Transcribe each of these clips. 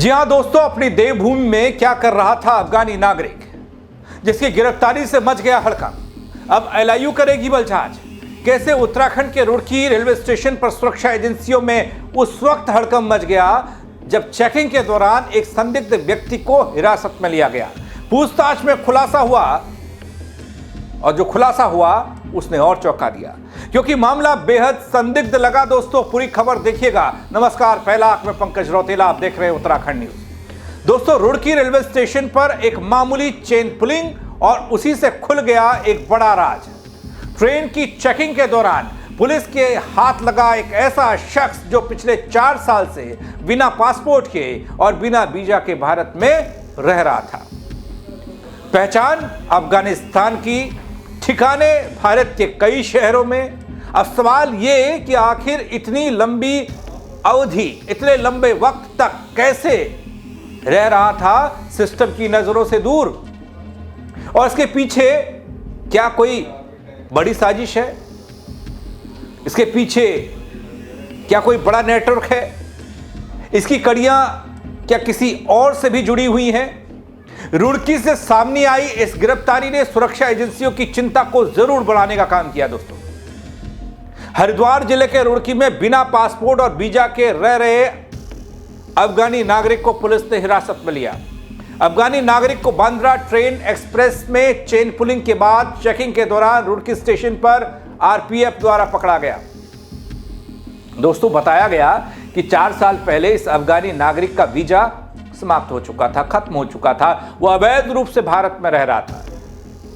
जी हां दोस्तों, अपनी देवभूमि में क्या कर रहा था अफगानी नागरिक जिसकी गिरफ्तारी से मच गया हड़कंप। अब एलआईयू करेगी बलजाज। कैसे उत्तराखंड के रुड़की रेलवे स्टेशन पर सुरक्षा एजेंसियों में उस वक्त हड़कंप मच गया जब चेकिंग के दौरान एक संदिग्ध व्यक्ति को हिरासत में लिया गया। पूछताछ में खुलासा हुआ और जो खुलासा हुआ उसने और चौंका दिया, क्योंकि मामला बेहद संदिग्ध लगा। दोस्तों पूरी खबर देखिएगा। नमस्कार, पहला आंख में पंकज रौतेला, आप देख रहे हैं उत्तराखंड न्यूज। दोस्तों रुड़की रेलवे स्टेशन पर एक मामूली चेन पुलिंग और उसी से खुल गया एक बड़ा राज। ट्रेन की चेकिंग के दौरान पुलिस के हाथ लगा एक ऐसा शख्स जो पिछले 4 साल से बिना पासपोर्ट के और बिना वीजा के भारत में रह रहा था। पहचान अफगानिस्तान की, ठिकाने भारत के कई शहरों में। अब सवाल ये कि आखिर इतनी लंबी अवधि, इतने लंबे वक्त तक कैसे रह रहा था सिस्टम की नजरों से दूर, और इसके पीछे क्या कोई बड़ी साजिश है? इसके पीछे क्या कोई बड़ा नेटवर्क है? इसकी कड़ियां क्या किसी और से भी जुड़ी हुई हैं? रुड़की से सामने आई इस गिरफ्तारी ने सुरक्षा एजेंसियों की चिंता को जरूर बढ़ाने का काम किया। दोस्तों हरिद्वार जिले के रुड़की में बिना पासपोर्ट और वीजा के रह रहे अफगानी नागरिक को पुलिस ने हिरासत में लिया। अफगानी नागरिक को बांद्रा ट्रेन एक्सप्रेस में चेन पुलिंग के बाद चेकिंग के दौरान रुड़की स्टेशन पर आरपीएफ द्वारा पकड़ा गया। दोस्तों बताया गया कि 4 साल पहले इस अफगानी नागरिक का वीजा समाप्त हो चुका था, खत्म हो चुका था। वह अवैध रूप से भारत में रह रहा था।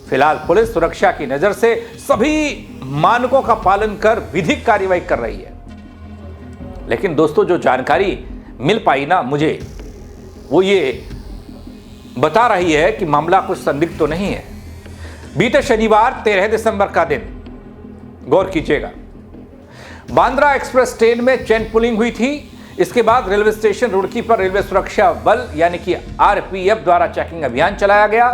फिलहाल पुलिस सुरक्षा की नजर से सभी मानकों का पालन कर विधिक कार्रवाई कर रही है। लेकिन दोस्तों जो जानकारी मिल पाई ना मुझे, वो ये बता रही है कि मामला कुछ संदिग्ध तो नहीं है। बीते शनिवार 13 दिसंबर का दिन, गौर कीजिएगा, बांद्रा एक्सप्रेस ट्रेन में चेन पुलिंग हुई थी। इसके बाद रेलवे स्टेशन रुड़की पर रेलवे सुरक्षा बल यानी कि आरपीएफ द्वारा चेकिंग अभियान चलाया गया।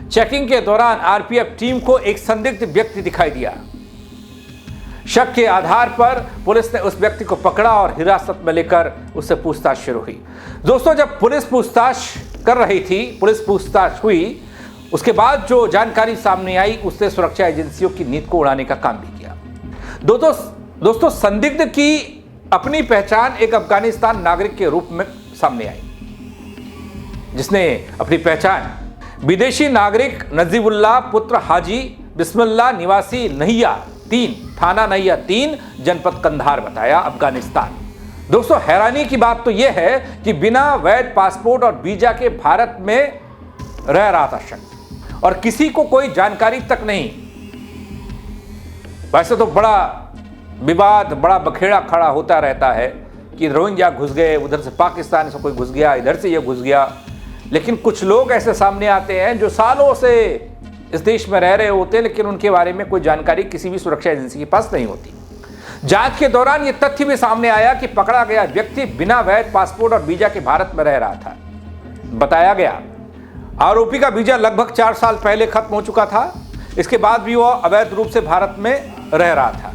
चेकिंग के दौरान आरपीएफ टीम को एक संदिग्ध व्यक्ति दिखाई दिया। शक के आधार पर पुलिस ने उस व्यक्ति को पकड़ा और हिरासत में लेकर उससे पूछताछ शुरू हुई। दोस्तों जब पुलिस पूछताछ कर रही थी, पुलिस पूछताछ हुई, उसके बाद जो जानकारी सामने आई उसने सुरक्षा एजेंसियों की नींद को उड़ाने का काम भी किया। दोस्तों संदिग्ध की अपनी पहचान एक अफगानिस्तान नागरिक के रूप में सामने आई, जिसने अपनी पहचान विदेशी नागरिक नजीबुल्लाह पुत्र हाजी बिस्मिल्लाह निवासी नहिया 3 थाना नहिया 3 जनपद कंधार बताया, अफगानिस्तान। दोस्तों हैरानी की बात तो यह है कि बिना वैध पासपोर्ट और वीजा के भारत में रह रहा था शख्स, और किसी को कोई जानकारी तक नहीं। वैसे तो बड़ा विवाद, बड़ा बखेड़ा खड़ा होता रहता है कि रोहिंग्या घुस गए, उधर से पाकिस्तान से कोई घुस गया, इधर से ये घुस गया। लेकिन कुछ लोग ऐसे सामने आते हैं जो सालों से इस देश में रह रहे होते हैं, लेकिन उनके बारे में कोई जानकारी किसी भी सुरक्षा एजेंसी के पास नहीं होती। जांच के दौरान यह तथ्य भी सामने आया कि पकड़ा गया व्यक्ति बिना वैध पासपोर्ट और वीजा के भारत में रह रहा था। बताया गया आरोपी का वीजा लगभग 4 साल पहले खत्म हो चुका था। इसके बाद भी वह अवैध रूप से भारत में रह रहा था।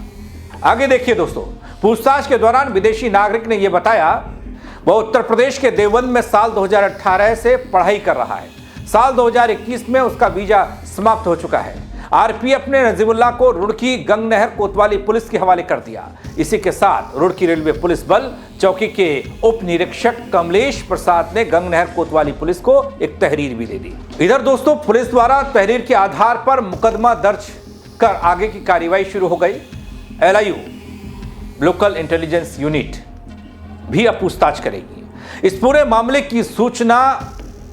आगे देखिए दोस्तों, पूछताछ के दौरान विदेशी नागरिक ने यह बताया वह उत्तर प्रदेश के देवबंद में साल 2018 से पढ़ाई कर रहा है। साल 2021 में उसका वीजा समाप्त हो चुका है। आरपीएफ ने नजीबुल्लाह को रुड़की गंगनहर कोतवाली पुलिस के हवाले कर दिया। इसी के साथ रुड़की रेलवे पुलिस बल चौकी के उप निरीक्षक कमलेश प्रसाद ने गंगनहर कोतवाली पुलिस को एक तहरीर भी दे दी। इधर दोस्तों पुलिस द्वारा तहरीर के आधार पर मुकदमा दर्ज कर आगे की कार्रवाई शुरू हो गई। एलआईयू लोकल इंटेलिजेंस यूनिट भी अब पूछताछ करेगी। इस पूरे मामले की सूचना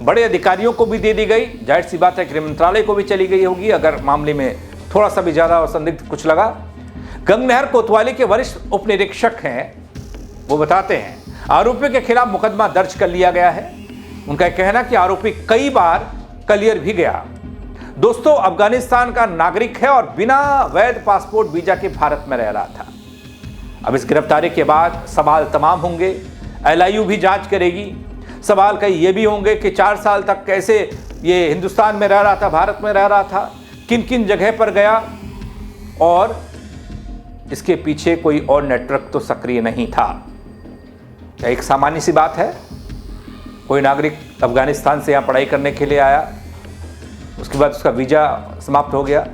बड़े अधिकारियों को भी दे दी गई। जाहिर सी बात है गृह मंत्रालय को भी चली गई होगी अगर मामले में थोड़ा सा भी ज्यादा संदिग्ध कुछ लगा। गंगनहर कोतवाली के वरिष्ठ उप निरीक्षक हैं, वो बताते हैं आरोपी के खिलाफ मुकदमा दर्ज कर लिया गया है। उनका कहना कि आरोपी कई बार क्लियर भी गया। दोस्तों अफगानिस्तान का नागरिक है और बिना वैध पासपोर्ट वीजा के भारत में रह रहा था। अब इस गिरफ्तारी के बाद सवाल तमाम होंगे। एलआईयू भी जांच करेगी। सवाल कई ये भी होंगे कि 4 साल तक कैसे ये हिंदुस्तान में रह रहा था, भारत में रह रहा था, किन किन जगह पर गया, और इसके पीछे कोई और नेटवर्क तो सक्रिय नहीं था। क्या एक सामान्य सी बात है? कोई नागरिक अफगानिस्तान से यहाँ पढ़ाई करने के लिए आया, उसके बाद उसका वीज़ा समाप्त हो गया।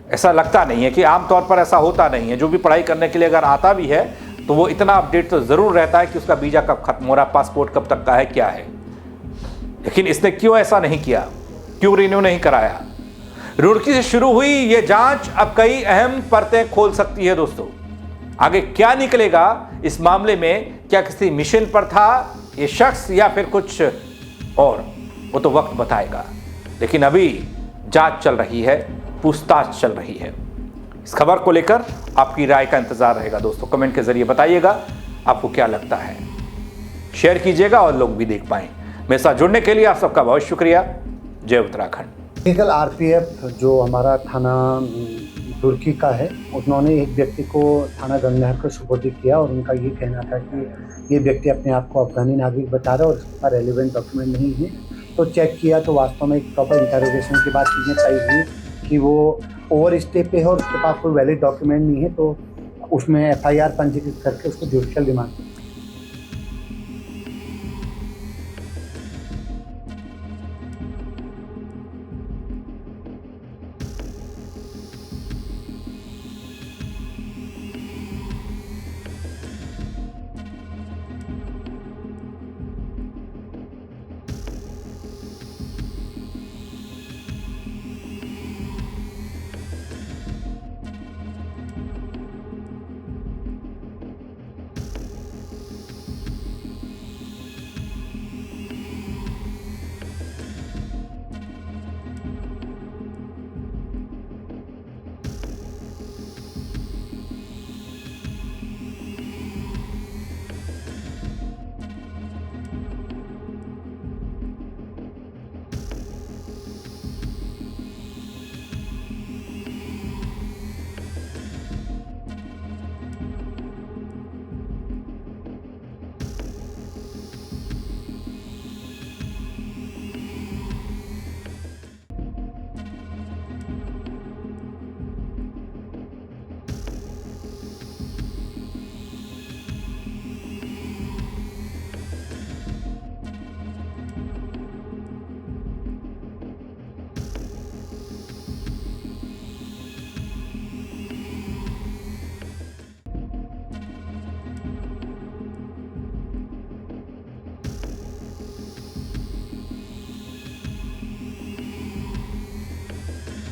ऐसा लगता नहीं है कि आमतौर पर ऐसा होता नहीं है। जो भी पढ़ाई करने के लिए अगर आता भी है तो वो इतना अपडेट तो ज़रूर रहता है कि उसका वीज़ा कब खत्म हो रहा, पासपोर्ट कब तक का है, क्या है। लेकिन इसने क्यों ऐसा नहीं किया, क्यों रिन्यू नहीं कराया? रुड़की से शुरू हुई ये जांच अब कई अहम परतें खोल सकती है दोस्तों। आगे क्या निकलेगा इस मामले में, क्या किसी मिशन पर था ये शख्स या फिर कुछ और, वो तो वक्त बताएगा। लेकिन अभी जांच चल रही है, पूछताछ चल रही है। इस खबर को लेकर आपकी राय का इंतजार रहेगा दोस्तों। कमेंट के जरिए बताइएगा आपको क्या लगता है, शेयर कीजिएगा और लोग भी देख पाएं। मेरे साथ जुड़ने के लिए आप सबका बहुत शुक्रिया। जय उत्तराखंड। टेक्निकल आरपीएफ जो हमारा थाना रुड़की का है, उन्होंने एक व्यक्ति को थाना गंगनहर को सुपुर्द किया और उनका ये कहना था कि ये व्यक्ति अपने आप को अफगानी नागरिक बता रहा है और उसके पास रेलिवेंट डॉक्यूमेंट नहीं है। तो चेक किया तो वास्तव में एक प्रॉपर इंटरोगेशन के बाद चीज़ें तय हुई कि वो ओवर स्टे पे है और उसके पास कोई वैलिड डॉक्यूमेंट नहीं है। तो उसमें एफआईआर पंजीकृत करके उसको जुडिशियल रिमांड